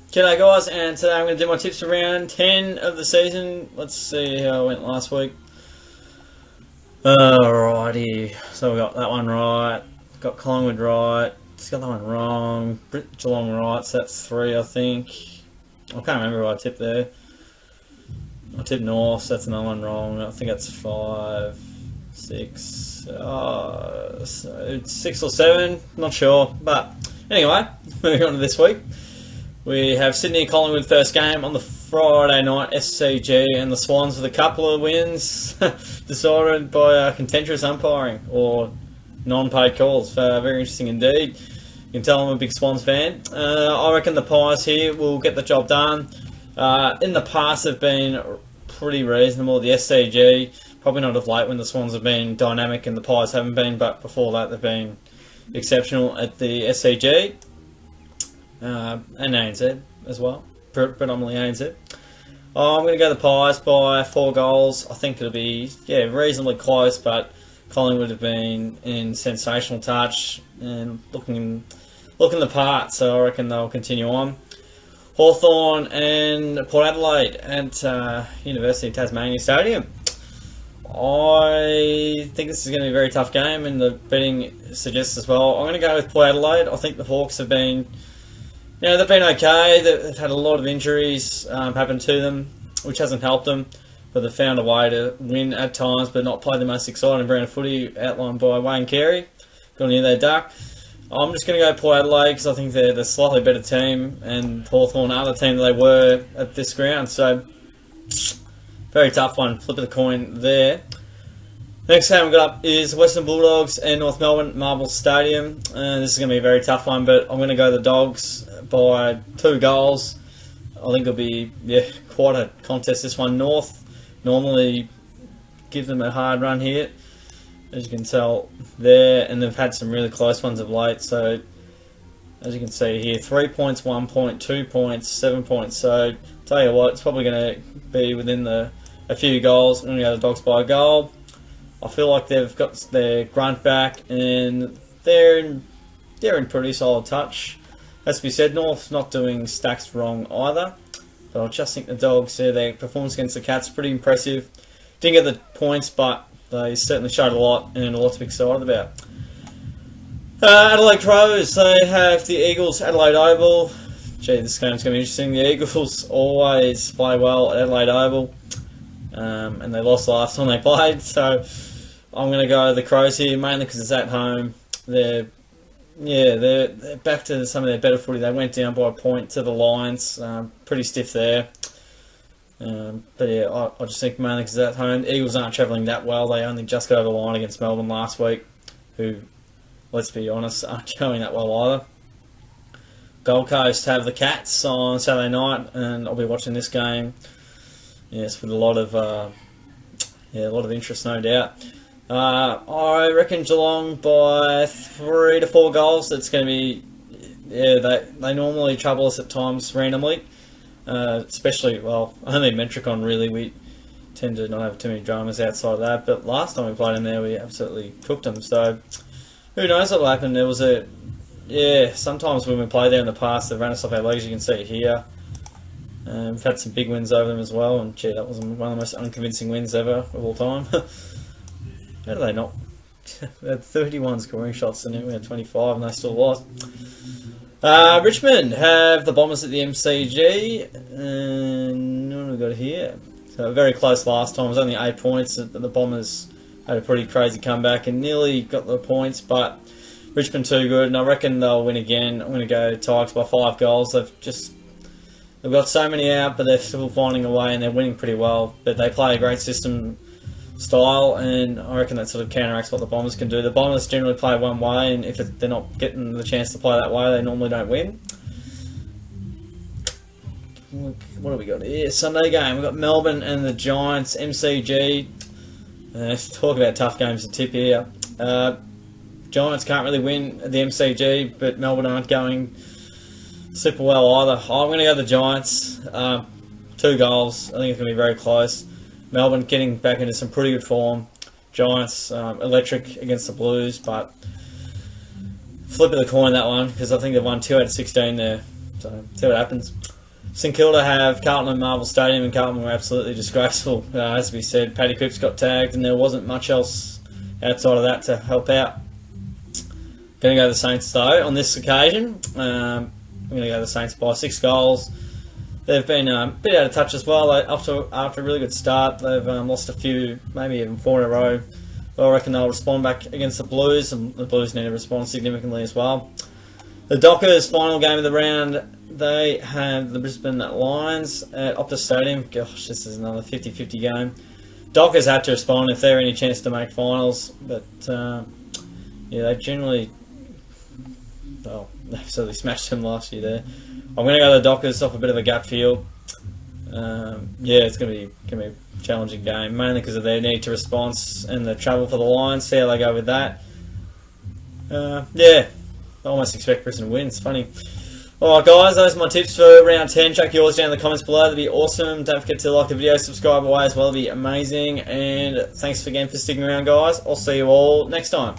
G'day guys, and today I'm going to do my tips for round 10 of the season. Let's see how I went last week. Alrighty, so we got that one right, got Collingwood right, just got that one wrong, Geelong right, so that's 3 I think. I can't remember what I tipped there. I tipped North, so that's another one wrong. I think that's 5, 6, so it's 6 or 7, not sure. But anyway, moving on to this week. We have Sydney Collingwood first game on the Friday night, SCG, and the Swans with a couple of wins decided by contentious umpiring or non-paid calls. Very interesting indeed. You can tell I'm a big Swans fan. I reckon the Pies here will get the job done. In the past have been pretty reasonable. The SCG, probably not of late when the Swans have been dynamic and the Pies haven't been, but before that they've been exceptional at the SCG. And ANZ as well, predominantly ANZ. I'm going to go the Pies by 4 goals. I think it'll be reasonably close, but Collingwood have been in sensational touch and looking the part, so I reckon they'll continue on. Hawthorn and Port Adelaide at University of Tasmania Stadium. I think this is going to be a very tough game, and the betting suggests as well. I'm going to go with Port Adelaide. I think the Hawks have been, they've been okay. They've had a lot of injuries happen to them, which hasn't helped them. But they've found a way to win at times, but not play the most exciting brand of footy outlined by Wayne Carey. Got near their duck. I'm just going to go Port Adelaide because I think they're the slightly better team, and Hawthorn are the team that they were at this ground. So, very tough one. Flip of the coin there. Next game we've got up is Western Bulldogs and North Melbourne Marble Stadium. This is going to be a very tough one, but I'm going to go the Dogs by 2 goals. I think it'll be quite a contest this one. North normally give them a hard run here, as you can tell there, and they've had some really close ones of late. So as you can see here, 3 points, 1 point, 2 points, 7 points. So tell you what, it's probably going to be within a few goals. I'm going to go the Dogs by a goal. I feel like they've got their grunt back and they're in pretty solid touch. As we said, North not doing stacks wrong either. But I just think the Dogs, their performance against the Cats pretty impressive. Didn't get the points, but they certainly showed a lot and a lot to be excited about. Adelaide Crows, they have the Eagles Adelaide Oval. Gee, this game's going to be interesting. The Eagles always play well at Adelaide Oval. And they lost last time they played, so I'm going to go the Crows here, mainly because it's at home. They're back to some of their better footy. They went down by a point to the Lions, pretty stiff there. But yeah, I just think mainly because it's at home. The Eagles aren't travelling that well. They only just got over the line against Melbourne last week, who, let's be honest, aren't going that well either. Gold Coast have the Cats on Saturday night, and I'll be watching this game. Yes, with a lot of interest, no doubt. I reckon Geelong by 3 to 4 goals. It's going to be, they normally trouble us at times randomly, especially, only Metricon really. We tend to not have too many dramas outside of that. But last time we played in there, we absolutely cooked them. So who knows what will happen? There was sometimes when we play there in the past, they've run us off our legs. You can see it here. We've had some big wins over them as well, and gee, that was one of the most unconvincing wins ever of all time. How do they not? They had 31 scoring shots and we had 25 and they still lost. Richmond have the Bombers at the MCG, and what have we got here? So very close last time. It was only 8 points. The Bombers had a pretty crazy comeback and nearly got the points, but Richmond too good, and I reckon they'll win again. I'm going to go Tigers by 5 goals. They've got so many out, but they're still finding a way and they're winning pretty well. But they play a great system style, and I reckon that sort of counteracts what the Bombers can do. The Bombers generally play one way, and if they're not getting the chance to play that way, they normally don't win. What have we got here? Sunday game. We've got Melbourne and the Giants, MCG. Let's talk about tough games to tip here. Giants can't really win at the MCG, but Melbourne aren't going super well either. I'm going to go the Giants. 2 goals. I think it's going to be very close. Melbourne getting back into some pretty good form. Giants electric against the Blues, but flip of the coin that one, because I think they've won 2 out of 16 there. So see what happens. St Kilda have Carlton and Marvel Stadium, and Carlton were absolutely disgraceful. As we said, Paddy Cripps got tagged, and there wasn't much else outside of that to help out. Going to go to the Saints though on this occasion. I'm going to go to the Saints by 6 goals. They've been a bit out of touch as well. After a really good start, they've lost a few, maybe even 4 in a row. But I reckon they'll respond back against the Blues, and the Blues need to respond significantly as well. The Dockers' final game of the round, they have the Brisbane Lions at Optus Stadium. Gosh, this is another 50-50 game. Dockers had to respond if they're any chance to make finals, but yeah, they generally, well, they absolutely smashed them last year there. I'm going to go to the Dockers off a bit of a gut feel. Yeah, it's going to be a challenging game, mainly because of their need to response and the travel for the Lions. See how they go with that. Yeah, I almost expect Brisbane to win. It's funny. Alright guys, those are my tips for round 10. Chuck yours down in the comments below. That'd be awesome. Don't forget to like the video, subscribe away as well. That'd be amazing. And thanks again for sticking around guys. I'll see you all next time.